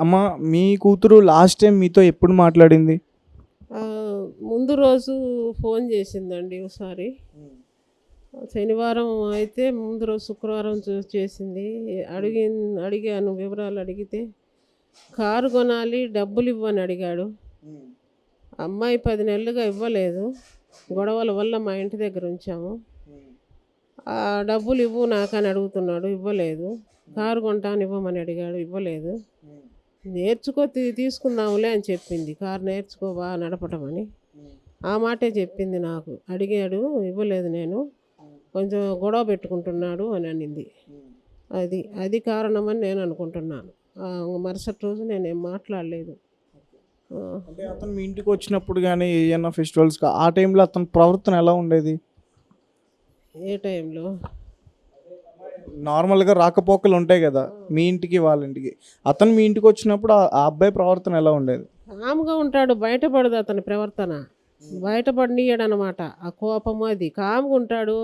అమ్మ, మీ కూతురు last time మీతో ఎప్పుడు మాట్లాడింది? ఆ, ముందు రోజు ఫోన్ చేసిందండి ఒకసారి. శనివారం అయితే ముందు రోజు శుక్రవారం చేసింది. అడిగాను వివరాలు. అడిగితే కారు కొనాలి, డబ్బులు ఇవ్వని అడిగాడు. అమ్మాయి 10 నెలలుగా ఇవ్వలేదు. గొడవల వల్ల మా ఇంటి దగ్గర ఉంచాము. ఆ డబ్బులు ఇవ్వు నాకని అడుగుతున్నాడు, ఇవ్వలేదు. కారు కొంటాను ఇవ్వమని అడిగాడు, ఇవ్వలేదు. నేర్చుకో తీసుకుందాములే అని చెప్పింది. కారు నేర్చుకో బాగా నడపటం అని ఆ మాటే చెప్పింది నాకు. అడిగాడు, ఇవ్వలేదు. నేను కొంచెం గొడవ పెట్టుకుంటున్నాడు అని అనింది. అది కారణమని నేను అనుకుంటున్నాను. మరుసటి రోజు నేనేం మాట్లాడలేదు. అంటే అతను మీ ఇంటికి వచ్చినప్పుడు కానీ ఏదైనా ఫెస్టివల్స్ ఆ టైంలో అతని ప్రవర్తన ఎలా ఉండేది? ఏ టైంలో? నార్మల్గా రాకపోకలు ఉంటాయి కదా మీ ఇంటికి వాళ్ళ ఇంటికి, అతను మీ ఇంటికి వచ్చినప్పుడు ఆ అబ్బాయి ప్రవర్తన ఎలా ఉండేది? కామ్గా ఉంటాడు, బయటపడదు అతని ప్రవర్తన. బయటపడనీయడనమాట ఆ కోపము. అది కామ్గా ఉంటాడు,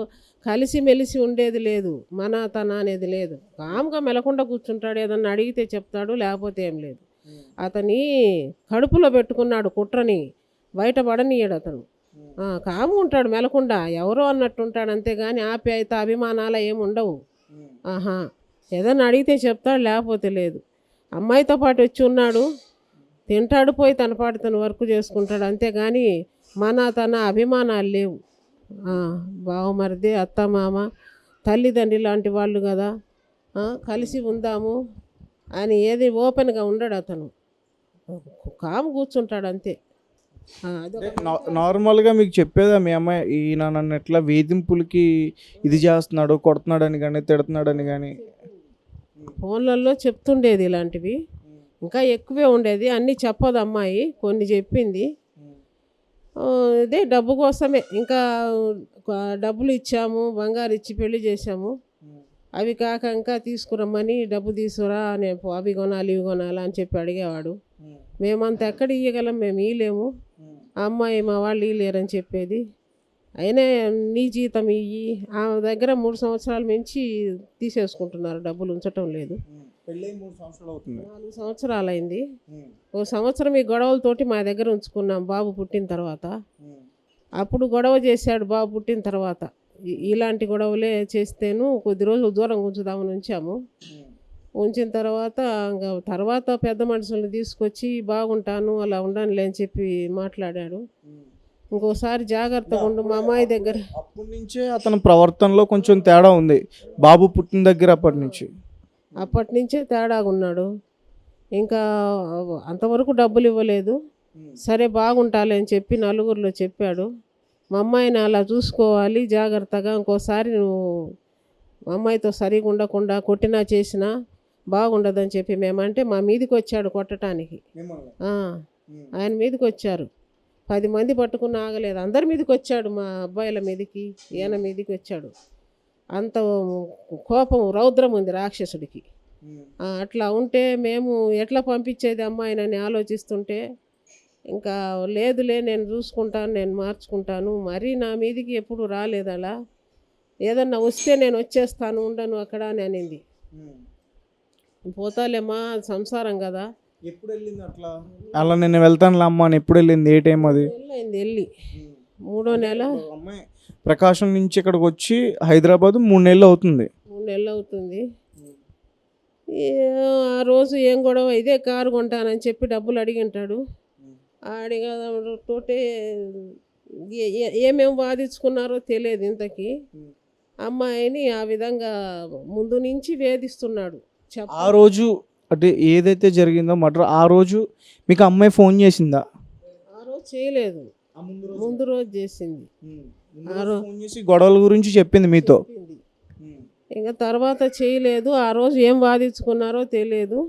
కలిసిమెలిసి ఉండేది లేదు, మన తన అనేది లేదు. కామ్గా మెలకుండా కూర్చుంటాడు, ఏదన్నా అడిగితే చెప్తాడు, లేకపోతే ఏం లేదు. అతని కడుపులో పెట్టుకున్నాడు కుట్రని, బయటపడనీయడు అతను. కామ్గా ఉంటాడు, మెలకుండా ఎవరో అన్నట్టు ఉంటాడు అంతేగాని ఆప్యాయత అభిమానాలు ఏమి ఉండవు. ఆహా, ఏదన్నా అడిగితే చెప్తాడు, లేకపోతే లేదు. అమ్మాయితో పాటు వచ్చి ఉన్నాడు, తింటాడు, పోయి తన పాటు తను వర్క్ చేసుకుంటాడు అంతేగాని మన తన అభిమానాలు లేవు. బావమరిది, అత్త, మామ, తల్లిదండ్రి లాంటి వాళ్ళు కదా, కలిసి ఉందాము అని ఏది ఓపెన్గా ఉండడు అతను. కాము కూర్చుంటాడు అంతే. నార్మల్గా మీకు చెప్పేదా మీ అమ్మాయి, ఈయన నన్ను ఎట్లా వేధింపులకి ఇది చేస్తున్నాడు, కొడుతున్నాడని కానీ తిడుతున్నాడని కానీ? ఫోన్లలో చెప్తుండేది ఇలాంటివి, ఇంకా ఎక్కువే ఉండేది. అన్నీ చెప్పదు అమ్మాయి, కొన్ని చెప్పింది. ఇదే డబ్బు కోసమే. ఇంకా డబ్బులు ఇచ్చాము, బంగారు ఇచ్చి పెళ్లి చేసాము. అవి కాక ఇంకా తీసుకురమ్మని, డబ్బు తీసుకురా, నేను అవి కొనాలి ఇవి కొనాలి అని చెప్పి అడిగేవాడు. మేమంతా ఎక్కడ ఇవ్వగలం, మేము ఇవ్వలేము. ఆ అమ్మాయి మా వాళ్ళు ఇవ్వలేరని చెప్పేది. అయినా నీ జీతం ఇయ్యి. ఆమె దగ్గర 3 సంవత్సరాల నుంచి తీసేసుకుంటున్నారు, డబ్బులు ఉంచటం లేదు. 4 సంవత్సరాలు అయింది. 1 సంవత్సరం ఈ గొడవలతోటి మా దగ్గర ఉంచుకున్నాం బాబు పుట్టిన తర్వాత. అప్పుడు గొడవ చేశాడు బాబు పుట్టిన తర్వాత. ఇలాంటి గొడవలే చేస్తేను కొద్ది రోజులు దూరం ఉంచుదామని ఉంచాము. ఉంచిన తర్వాత పెద్ద మనుషుల్ని తీసుకొచ్చి బాగుంటాను అలా ఉండనులే అని చెప్పి మాట్లాడాడు. ఇంకోసారి జాగ్రత్తగా ఉండు మా అమ్మాయి దగ్గర. అప్పటి నుంచే అతని ప్రవర్తనలో కొంచెం తేడా ఉంది, బాబు పుట్టిన దగ్గర అప్పటి నుంచే తేడాగా ఉన్నాడు. ఇంకా అంతవరకు డబ్బులు ఇవ్వలేదు. సరే బాగుంటాలి అని చెప్పి నలుగురిలో చెప్పాడు. మా అమ్మాయిని అలా చూసుకోవాలి జాగ్రత్తగా, ఇంకోసారి నువ్వు మా అమ్మాయితో సరిగా ఉండకుండా కొట్టినా చేసినా బాగుండదని చెప్పి మేమంటే మా మీదికి వచ్చాడు కొట్టడానికి. ఆయన మీదకి వచ్చారు, 10 మంది పట్టుకుని ఆగలేదు, అందరి మీదకి వచ్చాడు. మా అబ్బాయిల మీదకి, ఈయన మీదకి వచ్చాడు. అంత కోపం రౌద్రం ఉంది రాక్షసుడికి. అట్లా ఉంటే మేము ఎట్లా పంపించేది అమ్మాయినని ఆలోచిస్తుంటే, ఇంకా లేదులే నేను చూసుకుంటాను, నేను మార్చుకుంటాను, మరీ నా మీదికి ఎప్పుడు రాలేదు. అలా ఏదన్నా వస్తే నేను వచ్చేస్తాను, ఉండను అక్కడ అని అనింది. పోతాలేమ్మా, సంసారం కదా. ఎప్పుడు వెళ్ళింది అట్లా? అలా నేను వెళ్తాను అమ్మ అని ఎప్పుడు వెళ్ళింది? ఏ టైం అది? వెళ్ళి 3వ నెల. అమ్మాయి ప్రకాశం నుంచి ఇక్కడికి వచ్చి హైదరాబాద్ 3 నెలలు అవుతుంది. 3 నెలలు అవుతుంది. ఆ రోజు ఏం గొడవ, ఇదే కారు కొంటానని చెప్పి డబ్బులు అడిగింటాడు. అడిగతోటే ఏమేమి వాదించుకున్నారో తెలియదు ఇంతకీ. అమ్మాయిని ఆ విధంగా ముందు నుంచి వేధిస్తున్నాడు. ఆ రోజు అంటే ఏదైతే జరిగిందో మర్డర్, ఆ రోజు మీకు అమ్మాయి ఫోన్ చేసిందా? ఆ రోజు చేయలేదు, ముందు రోజు చేసింది. ఫోన్ చేసి గొడవల గురించి చెప్పింది మీతో. ఇంకా తర్వాత చేయలేదు. ఆ రోజు ఏం వాదించుకున్నారో తెలియదు.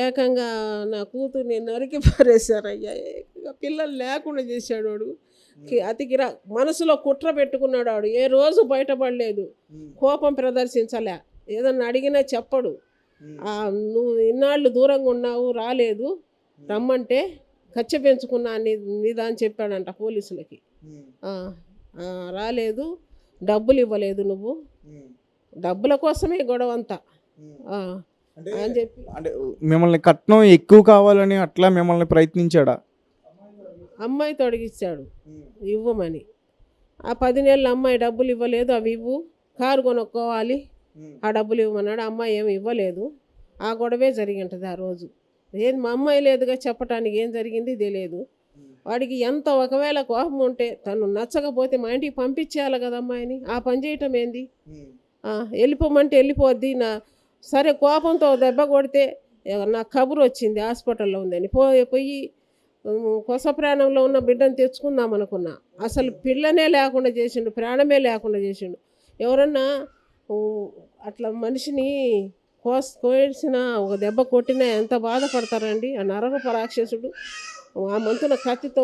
ఏకంగా నా కూతుర్ని నరికి పారేశారయ్యా. పిల్లలు లేకుండా చేశాడు వాడు. అతికిరా మనసులో కుట్ర పెట్టుకున్నాడు వాడు. ఏ రోజు బయటపడలేదు, కోపం ప్రదర్శించలే, ఏదన్నా అడిగినా చెప్పడు. నువ్వు ఇన్నాళ్ళు దూరంగా ఉన్నావు, రాలేదు, రమ్మంటే కచ్చ పెంచుకున్నా నీదా అని చెప్పాడంట పోలీసులకి. రాలేదు, డబ్బులు ఇవ్వలేదు, నువ్వు డబ్బుల కోసమే గొడవ అంతా. అని చెప్పి అంటే మిమ్మల్ని కట్నం ఎక్కువ కావాలని అట్లా మిమ్మల్ని ప్రయత్నించాడా? అమ్మాయి తొడిగిచ్చాడు ఇవ్వమని. ఆ 10 నెలలు అమ్మాయి డబ్బులు ఇవ్వలేదు, అవి ఇవ్వు, కారు కొనుక్కోవాలి, ఆ డబ్బులు ఇవ్వమన్నాడు. అమ్మాయి ఏమి ఇవ్వలేదు. ఆ గొడవే జరిగి ఉంటుంది ఆ రోజు. ఏది మా అమ్మాయి లేదుగా చెప్పటానికి ఏం జరిగింది తెలియదు. వాడికి ఎంత ఒకవేళ కోపం ఉంటే తను నచ్చకపోతే మా ఇంటికి పంపించేయాలి కదా అమ్మాయిని. ఆ పని చేయటం ఏంది? వెళ్ళిపోమంటే వెళ్ళిపోద్ది. సరే కోపంతో దెబ్బ కొడితే నాకు కబురు వచ్చింది హాస్పిటల్లో ఉందని పోయి కొస ప్రాణంలో ఉన్న బిడ్డను తెచ్చుకుందాం అనుకున్నా. అసలు పిల్లనే లేకుండా చేసిండు, ప్రాణమే లేకుండా చేసిండు. ఎవరన్నా అట్లా మనిషిని కోసిన ఒక దెబ్బ కొట్టినా ఎంత బాధపడతారండి. ఆ నరరూప రాక్షసుడు ఆ మంతున కత్తితో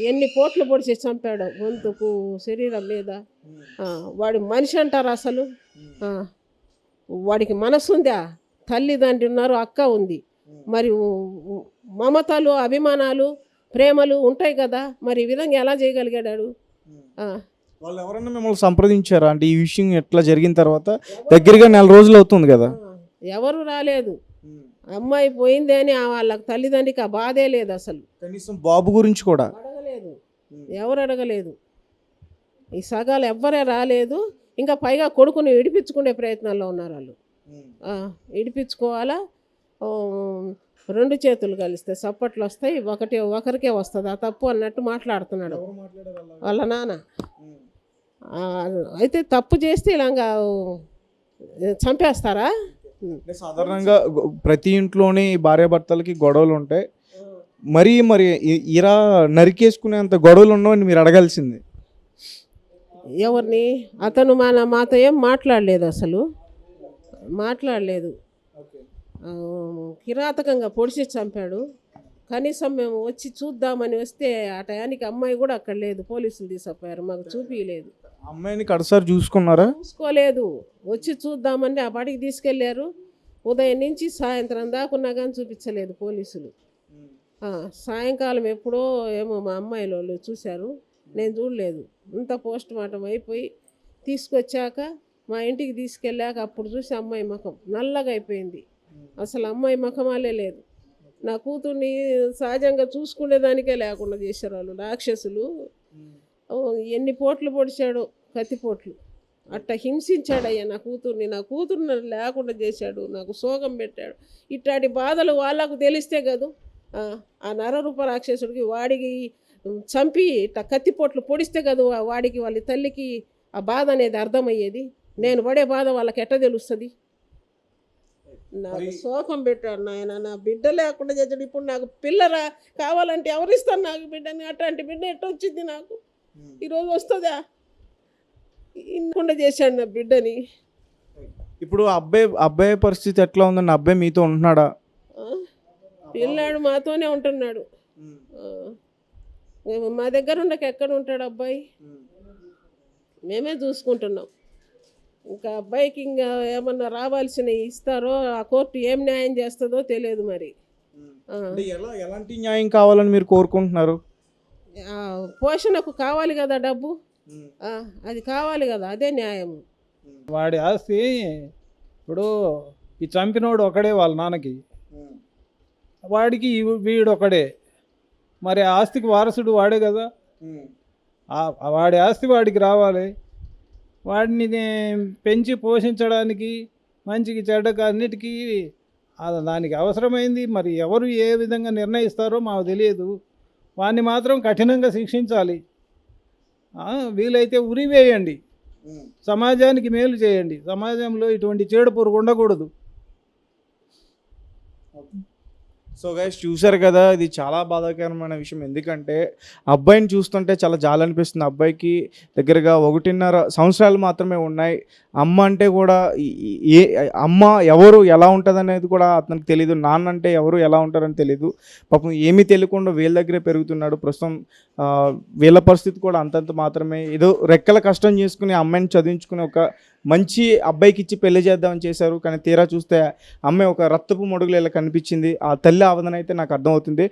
ఎన్ని పోట్లు పొడిచి చంపాడు గొంతుకు, శరీరం మీద. వాడి మనిషి అంటారు అసలు? వాడికి మనసు ఉందా? తల్లిదండ్రి ఉన్నారు, అక్క ఉంది, మరి మమతలు, అభిమానాలు, ప్రేమలు ఉంటాయి కదా. మరి ఈ విధంగా ఎలా చేయగలిగాడు? వాళ్ళు ఎవరైనా మిమ్మల్ని సంప్రదించారా అంటే ఈ విషయం ఎట్లా జరిగిన తర్వాత? దగ్గరగా 4 రోజులు అవుతుంది కదా. ఎవరు రాలేదు. అమ్మాయి పోయింది అని వాళ్ళకి తల్లిదండ్రికి ఆ బాధే లేదు అసలు. కనీసం బాబు గురించి కూడా అడగలేదు, ఎవరు అడగలేదు. ఈ సగాలు ఎవ్వరే రాలేదు. ఇంకా పైగా కొడుకుని విడిపించుకునే ప్రయత్నాల్లో ఉన్నారు వాళ్ళు. విడిపించుకోవాలా, 2 చేతులు కలిస్తే చప్పట్లు వస్తాయి, ఒకరికే వస్తుంది ఆ తప్పు అన్నట్టు మాట్లాడుతున్నాడు వాళ్ళ నాన్న. అయితే తప్పు చేస్తే ఇలాగా చంపేస్తారా? సాధారణంగా ప్రతి ఇంట్లోనే భార్యాభర్తలకి గొడవలు ఉంటాయి. మరి ఇలా నరికేసుకునేంత గొడవలు ఉన్నావని మీరు అడగాల్సింది. ఎవరిని? అతను మాతో ఏం మాట్లాడలేదు, అసలు మాట్లాడలేదు. కిరాతకంగా పొడిచి చంపాడు. కనీసం మేము వచ్చి చూద్దామని వస్తే ఆ టయానికి అమ్మాయి కూడా అక్కడ లేదు. పోలీసులు తీసుకుపోయారు, మాకు చూపించలేదు. అమ్మాయిని కడసారి చూసుకున్నారా? చూసుకోలేదు. వచ్చి చూద్దామని ఆ బడికి తీసుకెళ్లారు. ఉదయం నుంచి సాయంత్రం దాకా ఉన్నా కానీ చూపించలేదు పోలీసులు. సాయంకాలం ఎప్పుడో ఏమో మా అమ్మాయిల వాళ్ళు చూశారు, నేను చూడలేదు. ఇంత పోస్ట్ మార్టం అయిపోయి తీసుకొచ్చాక మా ఇంటికి తీసుకెళ్ళాక అప్పుడు చూసి అమ్మాయి ముఖం నల్లగా అయిపోయింది. అసలు అమ్మాయి ముఖమాలే లేదు. నా కూతుర్ని సహజంగా చూసుకునేదానికే లేకుండా చేశారు వాళ్ళు రాక్షసులు. ఎన్ని పోట్లు పొడిచాడో, కత్తిపోట్లు. అట్ట హింసించాడయ్యా నా కూతుర్ని లేకుండా చేశాడు, నాకు శోకం పెట్టాడు. ఇట్లాంటి బాధలు వాళ్ళకు తెలిస్తే కదూ ఆ నరరూప రాక్షసుడికి, వాడికి చంపి ఇట్ట కత్తిపోట్లు పొడిస్తే కదా వాడికి, వాళ్ళ తల్లికి ఆ బాధ అనేది అర్థమయ్యేది. నేను పడే బాధ వాళ్ళకి ఎట్ట తెలుస్తుంది? నాకు శోకం పెట్టాడు నాయన. నా బిడ్డ లేకుండా చేశాడు. ఇప్పుడు నాకు పిల్లరా కావాలంటే ఎవరిస్తాను నాకు బిడ్డని? అట్లాంటి బిడ్డ ఎట్ట వచ్చింది నాకు? ఈరోజు వస్తుందా? ఇన్నకుండా చేశాడు నా బిడ్డని. ఇప్పుడు అబ్బాయి పరిస్థితి ఎట్లా ఉందండి? అబ్బాయి మీతో ఉంటున్నాడా? పిల్లాడు మాతోనే ఉంటున్నాడు. మా దగ్గర ఉండక ఎక్కడ ఉంటాడు అబ్బాయి? మేమే చూసుకుంటున్నాం. ఇంకా అబ్బాయికి ఇంకా ఏమన్నా రావాల్సినవి ఇస్తారో, ఆ కోర్టు ఏం న్యాయం చేస్తుందో తెలియదు. మరి ఎలాంటి న్యాయం కావాలని మీరు కోరుకుంటున్నారు? పోషణకు కావాలి కదా డబ్బు, అది కావాలి కదా, అదే న్యాయము. వాడి ఆస్తి ఇప్పుడు ఈ చంపినోడు ఒకడే వాళ్ళ నాన్నకి, వాడికి వీడు ఒకడే. మరి ఆస్తికి వారసుడు వాడే కదా. వాడి ఆస్తి వాడికి రావాలి. వాడిని పెంచి పోషించడానికి మంచికి చెడ్డకు అన్నిటికీ దానికి అవసరమైంది. మరి ఎవరు ఏ విధంగా నిర్ణయిస్తారో మాకు తెలియదు. వాడిని మాత్రం కఠినంగా శిక్షించాలి. వీలైతే ఉరివేయండి, సమాజానికి మేలు చేయండి. సమాజంలో ఇటువంటి చెడు పురుగు ఉండకూడదు. సో గైస్, చూశారు కదా, ఇది చాలా బాధాకరమైన విషయం. ఎందుకంటే అబ్బాయిని చూస్తుంటే చాలా జాలి అనిపిస్తుంది. అబ్బాయికి దగ్గరగా 1.5 సంవత్సరాలు మాత్రమే ఉన్నాయి. అమ్మ అంటే కూడా అమ్మ ఎవరు ఎలా ఉంటుంది అనేది కూడా అతనికి తెలియదు. నాన్న అంటే ఎవరు ఎలా ఉంటారని తెలియదు. పాపం ఏమీ తెలియకుండా వీళ్ళ దగ్గరే పెరుగుతున్నాడు. ప్రస్తుతం వీళ్ళ పరిస్థితి కూడా అంతంత మాత్రమే. ఏదో రెక్కల కష్టం చేసుకుని అమ్మాయిని చదివించుకుని ఒక మంచి అబ్బాయికి ఇచ్చి పెళ్లి చేద్దామని చేశారు. కానీ తీరా చూస్తే అమ్మాయి ఒక రక్తపు మడుగులు ఇలా కనిపించింది. ఆ తల్లి ఆవేదన అయితే నాకు అర్థమవుతుంది.